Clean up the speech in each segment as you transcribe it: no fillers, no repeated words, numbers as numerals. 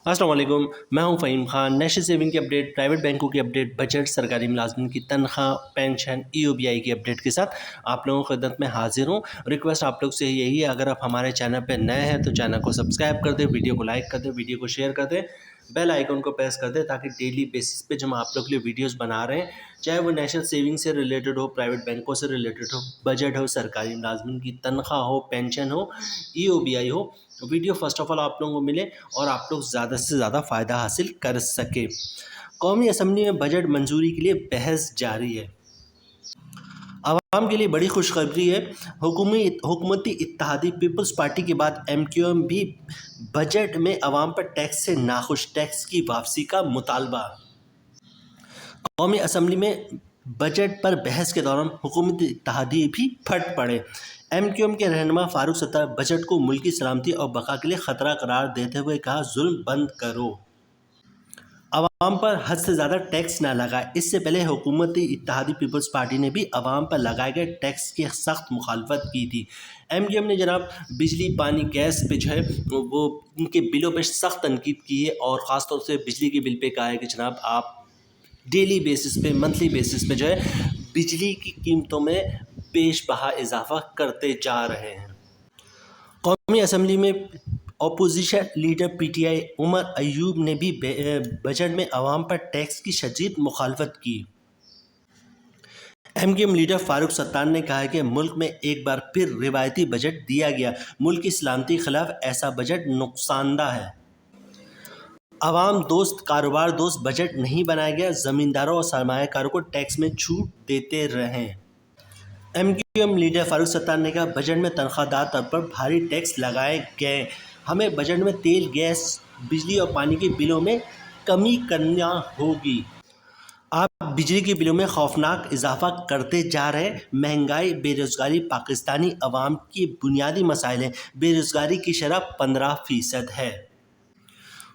अस्सलाम वालेकुम, मैं हूं फ़हीम खान। नेशनल सेविंग की अपडेट, प्राइवेट बैंकों की अपडेट, बजट, सरकारी मुलाजमिन की तनख्वाह, पेंशन, ईओबीआई की अपडेट के साथ आप लोगों की खिदमत में हाजिर हूं। रिक्वेस्ट आप लोग से यही है, अगर आप हमारे चैनल पर नए हैं तो चैनल को सब्सक्राइब कर दें, वीडियो को लाइक कर दें, वीडियो को शेयर कर दें, बेल आइकन को प्रेस कर दें ताकि डेली बेसिस पे जो हम आप लोग के लिए वीडियोस बना रहे हैं, चाहे वो नेशनल सेविंग से रिलेटेड हो, प्राइवेट बैंकों से रिलेटेड हो, बजट हो, सरकारी मुलाजमिन की तनख्वाह हो, पेंशन हो, ईओबीआई हो, वीडियो फर्स्ट ऑफ ऑल आप लोगों को मिले और आप लोग ज़्यादा से ज़्यादा फ़ायदा हासिल कर सके। कौमी असम्बली में बजट मंजूरी के लिए बहस जारी है। आवाम के लिए बड़ी खुशखबरी है। हुकूमती इत्तेहादी पीपल्स पार्टी के बाद MQM भी बजट में आवाम पर टैक्स से नाखुश, टैक्स की वापसी का मुतालबा। कौमी असम्बली में बजट पर बहस के दौरान हुकूमती इत्तेहादी भी फट पड़े। MQM के रहनुमा फारूक सत्तार बजट को मुल्की सलामती और बका के लिए ख़तरा करार देते हुए कहा, जुल्म बंद करो, आवाम पर हद से ज़्यादा टैक्स ना लगाए। इससे पहले हुकूमती इत्तेहादी पीपल्स पार्टी ने भी आवाम पर लगाए गए टैक्स की सख्त मुखालफत की थी। MQM ने जनाब बिजली, पानी, गैस पे जो है वो उनके बिलों पर सख्त तनकीद की है और ख़ास तौर से बिजली के बिल पे कहा है कि जनाब आप डेली बेसिस पे, मंथली बेसिस पे जो है बिजली की कीमतों में पेश बहा इजाफा करते जा रहे हैं। कौमी असम्बली में opposition leader PTI Omar Ayub ने भी बजट में आवाम पर टैक्स की शदीद मुखालफत की। MQM लीडर फारूक सत्तार ने कहा है कि मुल्क में एक बार फिर रिवायती बजट दिया गया, मुल्क की सलामती के खिलाफ ऐसा बजट नुकसानदा है। आवाम दोस्त, कारोबार दोस्त बजट नहीं बनाया गया, ज़मींदारों और सरमायाकारों को टैक्स में छूट देते रहें। MQM लीडर फारूक सत्तार ने कहा, बजट में तनख्वाहदार तौर पर भारी टैक्स लगाए गए, हमें बजट में तेल, गैस, बिजली और पानी के बिलों में कमी करना होगी। आप बिजली के बिलों में खौफनाक इजाफा करते जा रहे हैं। महंगाई, बेरोज़गारी पाकिस्तानी अवाम की बुनियादी मसाइल हैं। बेरोज़गारी की शरह 15% है।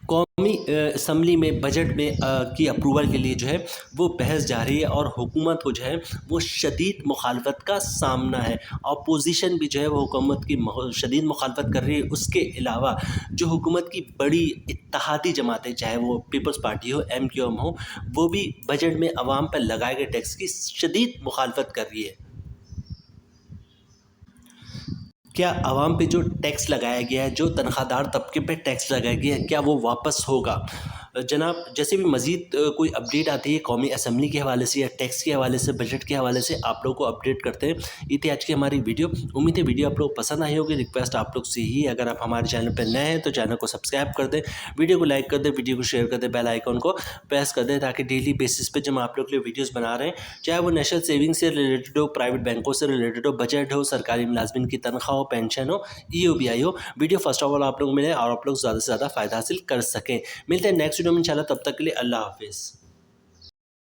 कौमी असम्बली में बजट में की अप्रूवल के लिए जो है वो बहस जारी है और हुकूमत को जो है वो शदीद मुखालफत का सामना है। अपोजिशन भी जो है वो हुकूमत की शदीद मुखालफत कर रही है। उसके अलावा जो हुकूमत की बड़ी इत्तेहादी जमातें, चाहे वो पीपल्स पार्टी हो, MQM हो, वो भी बजट में आवाम पर लगाए गए टैक्स की शदीद मुखालफत कर रही है। क्या आवाम पे जो टैक्स लगाया गया है, जो तनख्वाहदार तबके पे टैक्स लगाया गया है, क्या वो वापस होगा? जनाब, जैसे भी मज़ीद कोई अपडेट आती है कौमी असम्बली के हवाले से या टैक्स के हवाले से, बजट के हवाले से, आप लोग को अपडेट करते हैं। ये थी आज की हमारी वीडियो। उम्मीद है वीडियो आप लोग पसंद आई होगी। रिक्वेस्ट आप लोग से ही, अगर आप हमारे चैनल पर नए हैं तो चैनल को सब्सक्राइब कर दें, वीडियो को लाइक कर दें, वीडियो को शेयर कर दें, बेल आइकन को प्रेस कर दें ताकि डेली बेसिस पे जब आप लोग के लिए वीडियोज़ बना रहे हैं, चाहे वो नेशनल सेविंग से रिलेटेड हो, प्राइवेट बैंकों से रिलेटेड हो, बजट हो, सरकारी मुलाजमिन की तनख्वाह हो, पेंशन हो, ईओबीआई हो, वीडियो फर्स्ट ऑफ ऑल आप लोग मिले और आप लोग ज़्यादा से ज़्यादा फ़ायदा हासिल कर सकें। मिलते हैं नेक्स्ट वीडियो में इंशाल्लाह, तब तक के लिए अल्लाह हाफिज़।